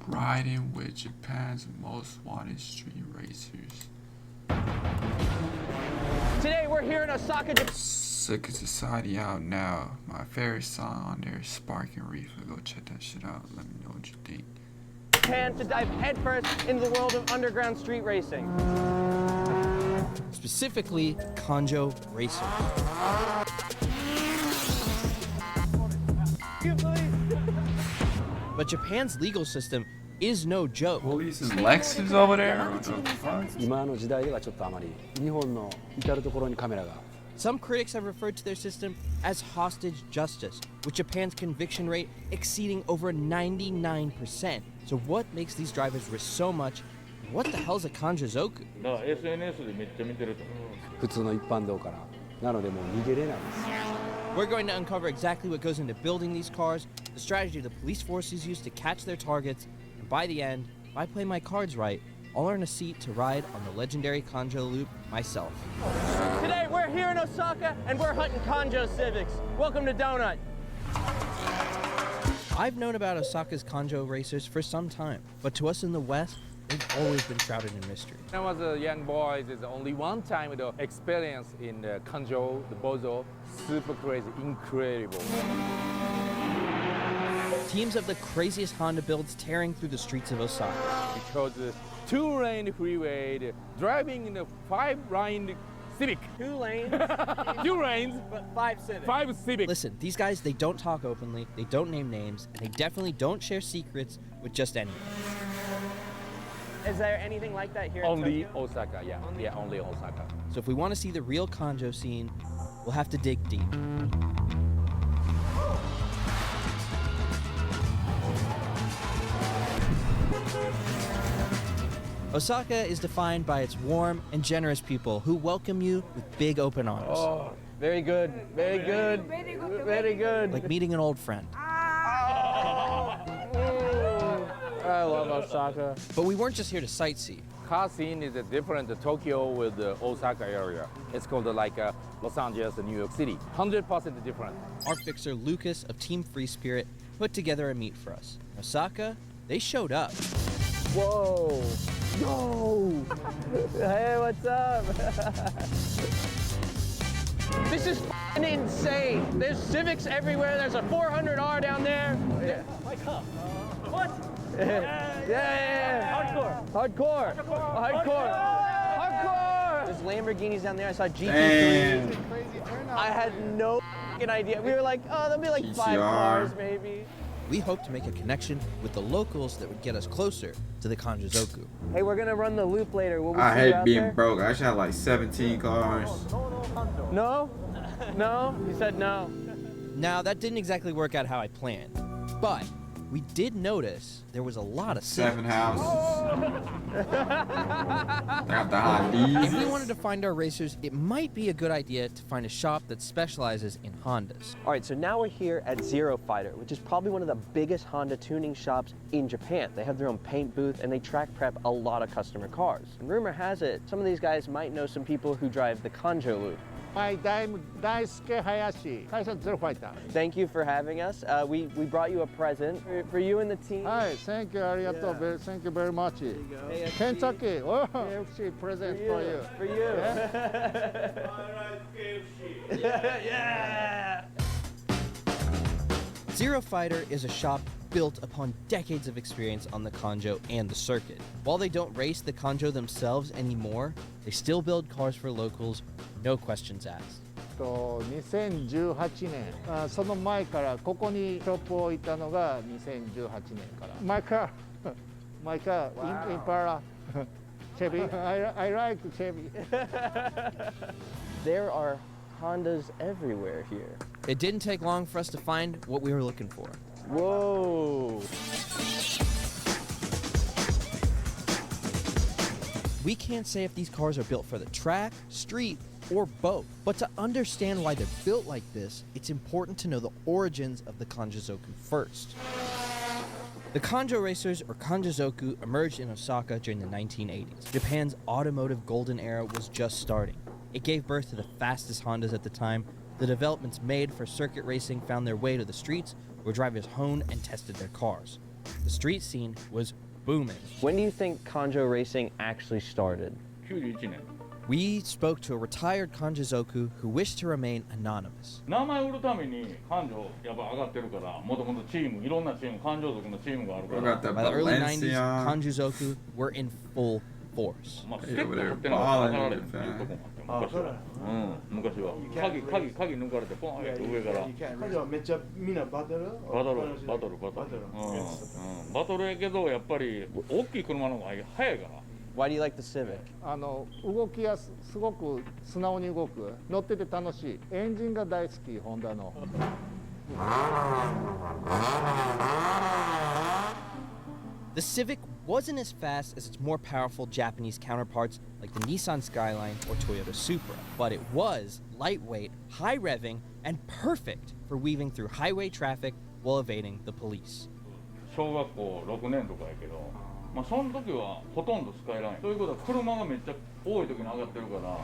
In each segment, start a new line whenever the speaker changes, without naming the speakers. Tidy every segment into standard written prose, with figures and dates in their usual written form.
riding with Japan's most wanted street racers.
Today we're here in Osaka, Japan.
Secret Society out now. My favorite song on there is Sparking Reefer. Go check that shit out. Let me know what you think.
To dive headfirst into the world of underground street racing.
Specifically, Kanjo racers. But Japan's legal system is no joke.
Police and Lexus over there? What the fuck?
今の時代ではちょっとあまり日本の至る所にカメラが
Some critics have referred to their system as hostage justice, with Japan's conviction rate exceeding over 99%. So what makes these drivers risk so much? What the hell's a Kanjazoku?
だから SNS でめっちゃ見てると思う。
普通の一般道からなのでもう逃げれないです
We're going to uncover exactly what goes into building these cars, the strategy the police forces use to catch their targets, and by the end, if I play my cards right, I'll earn a seat to ride on the legendary Kanjo Loop myself.
Today we're here in Osaka and we're hunting Kanjo Civics. Welcome to Donut.
I've known about Osaka's Kanjo racers for some time, but to us in the West, they've always been shrouded in mystery.
When I was a young boy, there's only one time the experience in the Kanjo, the Bozo, super crazy, incredible.
Teams of the craziest Honda builds tearing through the streets of Osaka.
Because the two-lane freeway, the driving in a five-lane Civic.
2 lanes,
2 lanes,
but 5 Civics.
5 Civic.
Listen, these guys, they don't talk openly, they don't name names, and they definitely don't share secrets with just anyone.
Is there anything like that here
Only
in Tokyo?
Osaka, yeah. Yeah, only Osaka.
So if we want to see the real Kanjo scene, we'll have to dig deep. Osaka is defined by its warm and generous people who welcome you with big open arms.
Oh, very good, very good, very good.
Like meeting an old friend.
I love Osaka.
But we weren't just here to sightsee.
Car scene is different to Tokyo with the Osaka area. It's called like Los Angeles and New York City. 100% different.
Our fixer Lucas of Team Free Spirit put together a meet for us. Osaka, they showed up.
Whoa. Yo. Hey, what's up? This is f***ing insane. There's Civics everywhere. There's a 400R down there. Yeah. My cup. What? Yeah. Hardcore. There's Lamborghinis down there. I saw GT3.
Damn.
I had no f***ing idea. We were like, oh, there'll be like 5
GTR.
cars maybe.
We hoped to make a connection with the locals that would get us closer to the Kanjazoku.
Hey, we're gonna run the loop later. Will we
I
see you
hate
out
being
there?
broke. I should have like 17 cars.
No? No? You said no.
Now, that didn't exactly work out how I planned, but we did notice there was a lot of
7
Civics.
houses. They got the hot
If we
D's.
wanted to find our racers, it might be a good idea to find a shop that specializes in Hondas.
All right, so now we're here at Zero Fighter, which is probably one of the biggest Honda tuning shops in Japan. They have their own paint booth and they track prep a lot of customer cars. And rumor has it, some of these guys might know some people who drive the Kanjo Loop.
My Daisuke Hayashi, 会社ゼロファイター。
Thank you for having us. We brought you a present for you and the team.
はい、Thank you, ありがとう、Thank you very much.
AFC.
Kentucky, oh, AFC present for you.
For you. Yeah.
Zero Fighter is a shop built upon decades of experience on the Kanjo and the circuit. While they don't race the Kanjo themselves anymore, they still build cars for locals, no questions asked.
2018年、その前からここにショップを置いたのが2018年から。My car, Impala, Chevy. I like Chevy.
There are Hondas everywhere here.
It didn't take long for us to find what we were looking for.
Whoa.
We can't say if these cars are built for the track, street, or both. But to understand why they're built like this, it's important to know the origins of the Kanjazoku first. The Kanjo racers, or Kanjazoku, emerged in Osaka during the 1980s. Japan's automotive golden era was just starting. It gave birth to the fastest Hondas at the time. The developments made for circuit racing found their way to the streets, where drivers honed and tested their cars. the street scene was booming.
When do you think Kanjo racing actually started?
91年
We spoke to a retired Kanjizoku who wished to remain anonymous.
名前を売るために感情やっぱ上がってるからもともとチームいろんなチーム感情族のチームがあるか
We
ら
got the
By the early 90s,
Valencia.
Kanjizoku were in full force.
まあステップ持ってなかったら上がられへんっていうとこもあって昔は昔は鍵抜かれてポンって上から
彼はめっちゃみんなバトル
バトルバトルやけどやっぱり大きい車の方が速いから
Why do you like the Civic?
動きやすごく素直に動く乗ってて楽しいエンジンが大好きホンダの
The Civic wasn't as fast as its more powerful Japanese counterparts like the Nissan Skyline or Toyota Supra, but it was lightweight, high revving, and perfect for weaving through highway traffic while evading the police.
小学校6年とかやけどまあその時はほとんどスカイラインということは車がめっちゃ多い時に上がってるから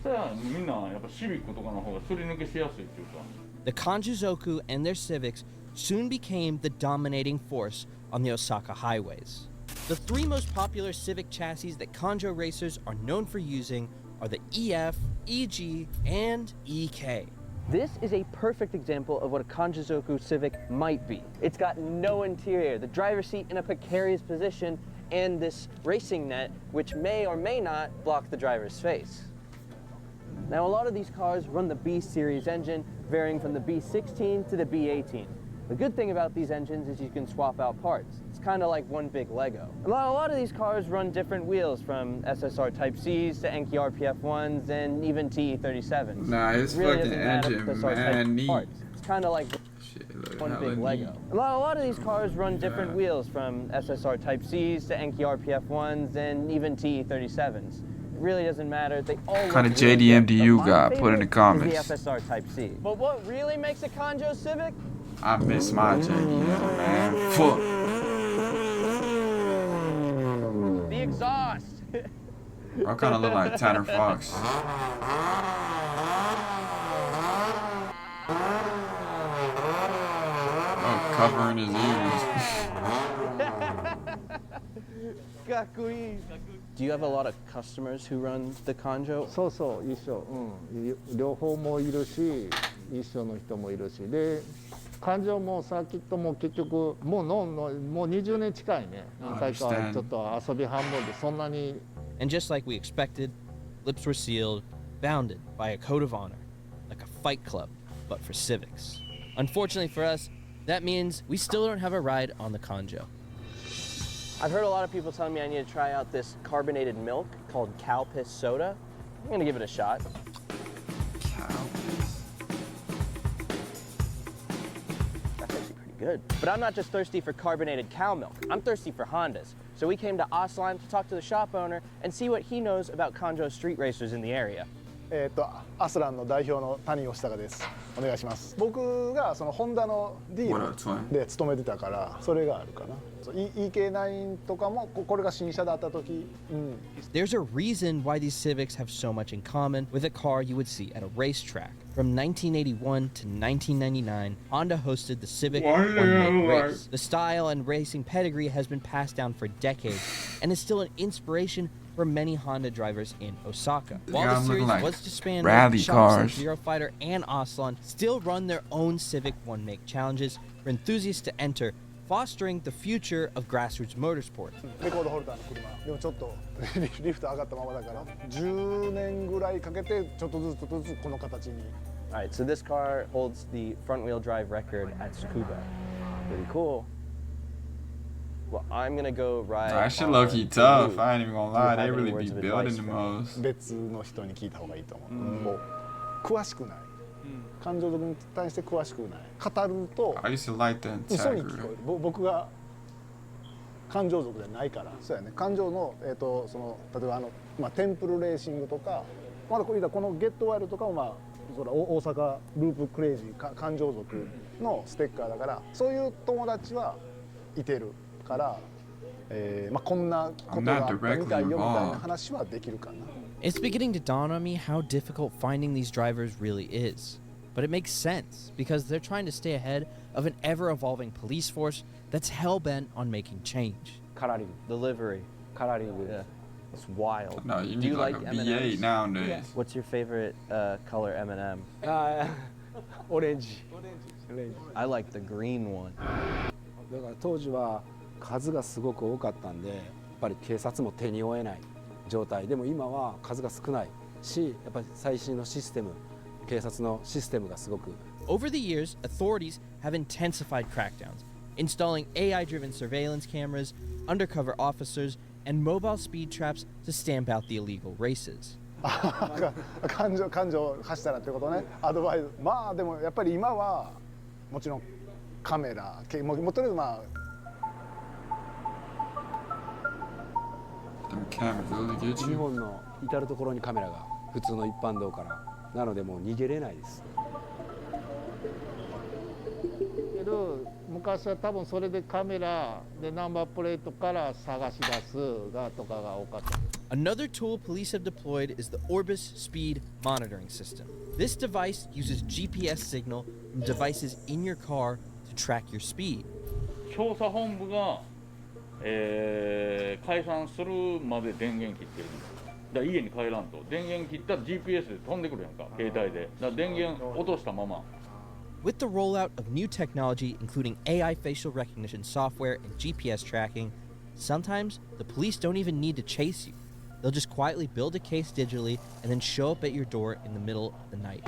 そしたらみんなやっぱシビックとかの方がすり抜けしやすいっていうか
The Kanjizoku and their Civics soon became the dominating force on the Osaka highways. The three most popular Civic chassis that Kanjo racers are known for using are the EF, EG, and EK.
This is a perfect example of what a Kanjizoku Civic might be. It's got no interior, the driver's seat in a precarious position, and this racing net which may or may not block the driver's face. Now a lot of these cars run the B series engine, varying from the B16 to the B18. The good thing about these engines is you can swap out parts. It's kind of like one big Lego. A lot of these cars run different wheels, from SSR Type Cs to Enki RPF1s and even TE37s.
Nah, it's
Really
fucking
doesn't matter
engine,
if those are
man,
type
neat.
parts. It's kind of like
Shit, look,
one
hella
big
neat.
Lego. A lot of these cars run different
Yeah.
wheels, from SSR Type Cs to Enki RPF1s and even TE37s. It really doesn't matter. They all
Kinda
look really
JDM
good,
do
but
you
my
got? Put in the
favorite
comments.
is the FSR Type C. But what really makes a Kanjo Civic?
I miss my JDM, man. Fuck.
The exhaust.
I kind of look like Tanner Fox. Oh, covering his ears.
Do you have a lot of customers who run the Kanjo?
そうそう一緒、両方もいるし一緒の人もいるしで感情もサーキットも結局もう20年近いね何回かちょっと遊び半分でそんなに
And just like we expected, lips were sealed, bounded by a code of honor, like a fight club, but for civics. Unfortunately for us, that means we still don't have a ride on the Kanjo.
I've heard a lot of people telling me I need to try out this carbonated milk called cow piss soda. I'm gonna give it a shot. That's actually pretty good. But I'm not just thirsty for carbonated cow milk. I'm thirsty for Hondas. So we came to Aslan to talk to the shop owner and see what he knows about Kanjo street racers in the area.
アスランの代表の谷吉高です。お願いします。僕がそのホンダのディー
What up, twin?
ルで勤めてたからそれがあるかな。EK9 とかもこれが新車だった時、
There's a reason why these Civics have so much in common with a car you would see at a racetrack. From 1981 to 1999, Honda hosted the Civic one-make race. The style and racing pedigree has been passed down for decades and is still an inspiration for many Honda drivers in Osaka. While
Yeah,
the
I'm looking
series
like
was disbanded,
rally
shops like
cars.
Zero Fighter and Aslan still run their own Civic one-make challenges for enthusiasts to enter, fostering the future of grassroots motorsport.
レコードホルダーの車でもちょっとリフト上がったままだから10年ぐらいかけてちょっとずつこの形に
All right, so this car holds the front-wheel drive record at Tsukuba. Pretty cool. Well, I'm gonna go ride.
That shit
on
low key
the
tough.
Root.
I ain't even gonna
Do you
lie.
have
They
any
really
words
be
of
building
advice
the
for
most.
別の人に聞いた方がいいと思う。もう詳しくない。感情に対して詳しくない。語ると
I used to like the
嘘に聞こ
Integra.
える。僕が感情族じゃないから。そうやね。感情のその例えばテンプルレーシングとか、まだこのゲットワイルドとかもそれ大阪ループクレイジー感情族のステッカーだから、そういう友達はいてるから。こんなことがあったみたいよみたいな話はできるかな。
It's beginning to dawn on me how difficult finding these drivers really is. But it makes sense because they're trying to stay ahead of an ever-evolving police force that's hell-bent on making change.
カラーリング
The livery.
カラーリング
Yeah. It's wild.
No, you
Do
need
you
like,
like
a V8
M&Ms?
nowadays.
What's your favorite color M&M?
あーオレンジ
I like the green one.
だから当時は数がすごく多かったんでやっぱり警察も手に負えない状態でも今は数が少ないしやっぱり最新のシステム警察のシステムがすごく
Over the years, authorities have intensified crackdowns, installing AI-driven surveillance cameras, undercover officers, and mobile speed traps to stamp out the illegal races.
感情走ったらってことねアドバイスまあでもやっぱり今はもちろんカメラもうとりあえずまあ
Them cameras really get
日
you.
本の至る所にカメラが普通の一般道からなのでもう逃げれないです。
けど昔は多分それでカメラでナンバープレートから探し出すがとかが多かった。
Another tool police have deployed is the Orbis Speed Monitoring System. This device uses GPS signal from devices in your car to track your speed.
調査本部が、解散するまで電源切ってるんです。だから家に帰らんと電源切ったら GPS で飛んでくるやんか携帯で。だから電源落としたまま。
With the rollout of new technology, including AI facial recognition software and GPS tracking, sometimes the police don't even need to chase you. They'll just quietly build a case digitally and then show up at your door in the middle of the night.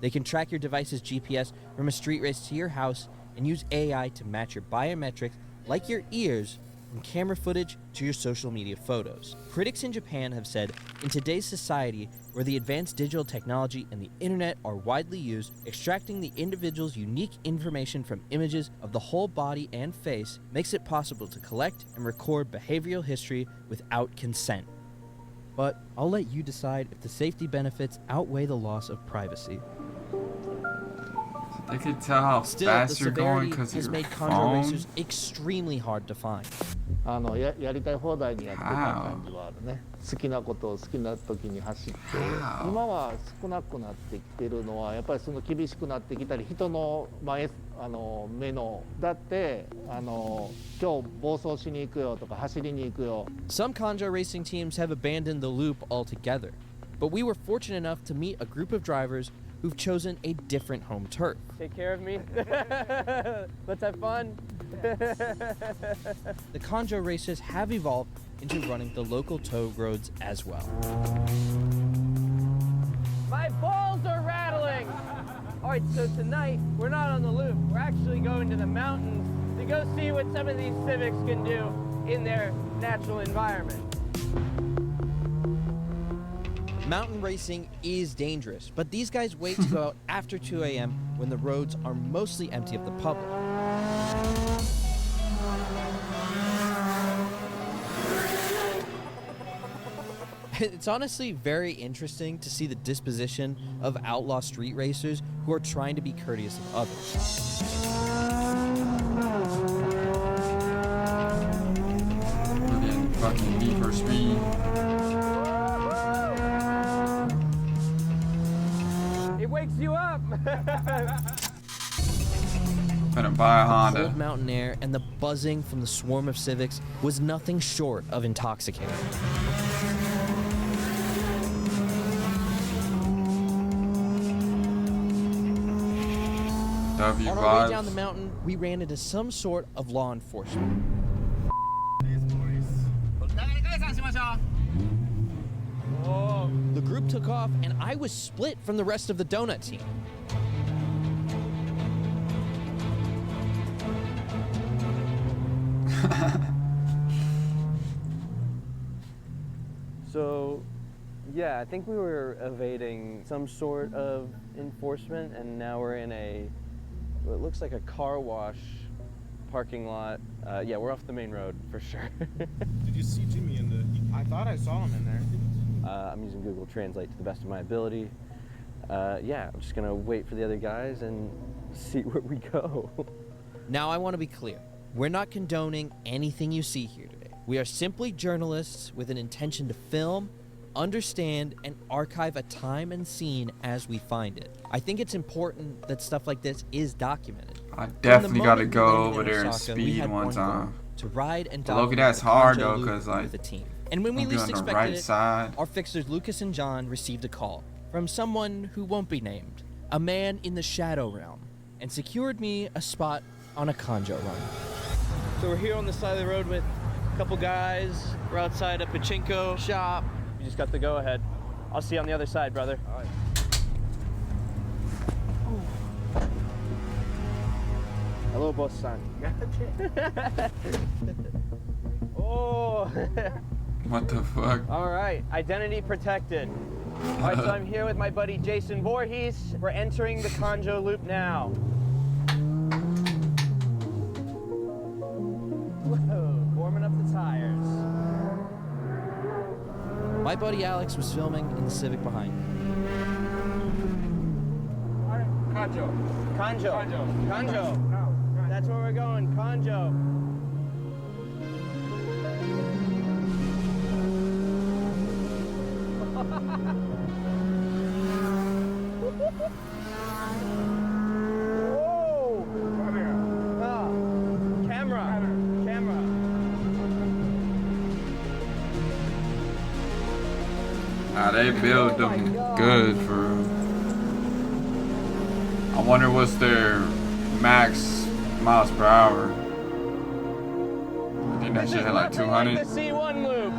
They can track your device's GPS from a street race to your house and use AI to match your biometrics, like your ears, from camera footage to your social media photos. Critics in Japan have said, in today's society, where the advanced digital technology and the internet are widely used, extracting the individual's unique information from images of the whole body and face makes it possible to collect and record behavioral history without consent. But I'll let you decide if the safety benefits outweigh the loss of privacy.
They can tell how
Still, the
fast you're going
severity
because of
has
your
made contra
phone.
racers extremely hard to find.
やりたい放題にやってた感じはあるね。好きなことを好きな時に走って、今は少なくなってきてるのはやっぱりその厳しくなってきたり人の前目のだって今日暴走しに行くよとか走りに行くよ。
Some contra racing teams have abandoned the loop altogether, but we were fortunate enough to meet a group of drivers who've chosen a different home turf.
Take care of me. Let's have fun.
The contra racers have evolved into running the local tow roads as well.
My balls are rattling. All right, so tonight we're not on the loop. We're actually going to the mountains to go see what some of these Civics can do in their natural environment.
Mountain racing is dangerous, but these guys wait to go out after 2 a.m. when the roads are mostly empty of the public. It's honestly very interesting to see the disposition of outlaw street racers who are trying to be courteous of others.
Brilliant fucking Need for Speed.
It wakes you up.
Better buy a Honda.
Cold mountain air and the buzzing from the swarm of Civics was nothing short of intoxicating.
W
On our way down
vibes.
the mountain, we ran into some sort of law enforcement. The group took off, and I was split from the rest of the donut team.
So, yeah, I think we were evading some sort of enforcement, and now we're in what looks like a car wash parking lot. Yeah, we're off the main road for sure.
Did you see Jimmy in the? I thought I saw him in there.
I'm using Google Translate to the best of my ability. Yeah, I'm just gonna wait for the other guys and see where we go.
Now, I want to be clear. We're not condoning anything you see here today. We are simply journalists with an intention to film, understand, and archive a time and scene as we find it. I think it's important that stuff like this is documented.
I
From the
definitely gotta
moment we
go
landed
over
in
there and
Osaka, we
speed
had
one
goal,
time.
to ride and
But look,
document
that's
the
hard,
Kanjo
though,
loop
'cause, like,
with the team. And when we
I'll be
least
on the
expected
right
it,
side.
our fixers Lucas and John received a call from someone who won't be named, a man in the Shadow Realm, and secured me a spot on a Kanjo run. So we're here on the side of the road with a couple guys. We're outside a pachinko shop.
You just got the go ahead. I'll see you on the other side, brother.
All right.
Hello, boss-san. Oh.
What the fuck?
All right, identity protected. All right, so I'm here with my buddy Jason Voorhees. We're entering the Kanjo loop now. Whoa, warming up the tires.
My buddy Alex was filming in the Civic behind me.
Kanjo.
Kanjo.
Kanjo.
Kanjo. That's where we're going, Kanjo. Whoa! Ah, camera. Camera.
Nah, they build them good for real. I wonder what's their max miles per hour. I think that
This
shit
is
had like
nothing like
200.
the C1 loop.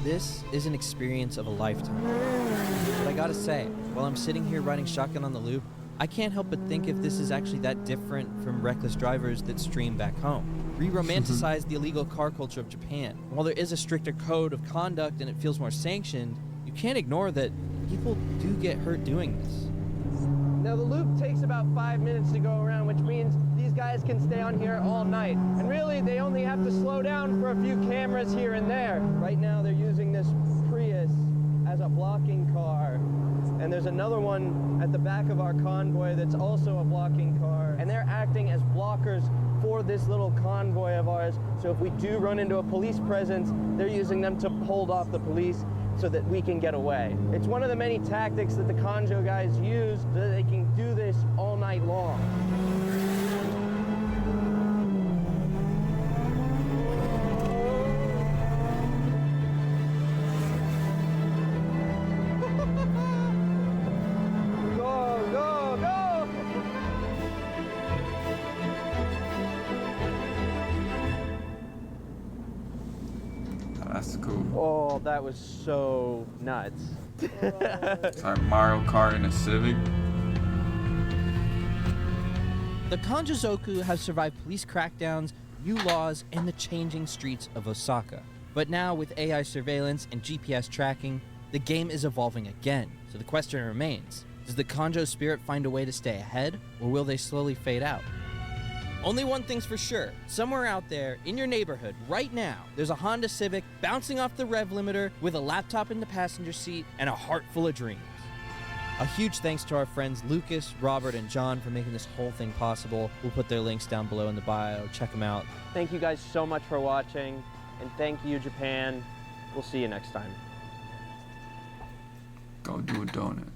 This is an experience of a lifetime. But I gotta say, while I'm sitting here riding shotgun on the loop, I can't help but think if this is actually that different from reckless drivers that stream back home. We romanticize the illegal car culture of Japan. While there is a stricter code of conduct and it feels more sanctioned, you can't ignore that people do get hurt doing this.
Now the loop takes about 5 minutes to go around, which means these guys can stay on here all night. And really, they only have to slow down for a few cameras here and there. Right now, they're using this Prius as a blocking car. And there's another one at the back of our convoy that's also a blocking car. And they're acting as blockers for this little convoy of ours. So if we do run into a police presence, they're using them to hold off the police so that we can get away. It's one of the many tactics that the Kanjo guys use so that they can do this all night long. Go, go, go!
That's cool.
Oh, that was so nuts.
It's like Mario Kart in a Civic.
The Kanjozoku have survived police crackdowns, new laws, and the changing streets of Osaka. But now, with AI surveillance and GPS tracking, the game is evolving again. So the question remains, does the Kanjo spirit find a way to stay ahead, or will they slowly fade out? Only one thing's for sure. Somewhere out there, in your neighborhood, right now, there's a Honda Civic bouncing off the rev limiter with a laptop in the passenger seat and a heart full of dreams. A huge thanks to our friends Lucas, Robert, and John for making this whole thing possible. We'll put their links down below in the bio. Check them out.
Thank you guys so much for watching, and thank you, Japan. We'll see you next time.
Go do a donut.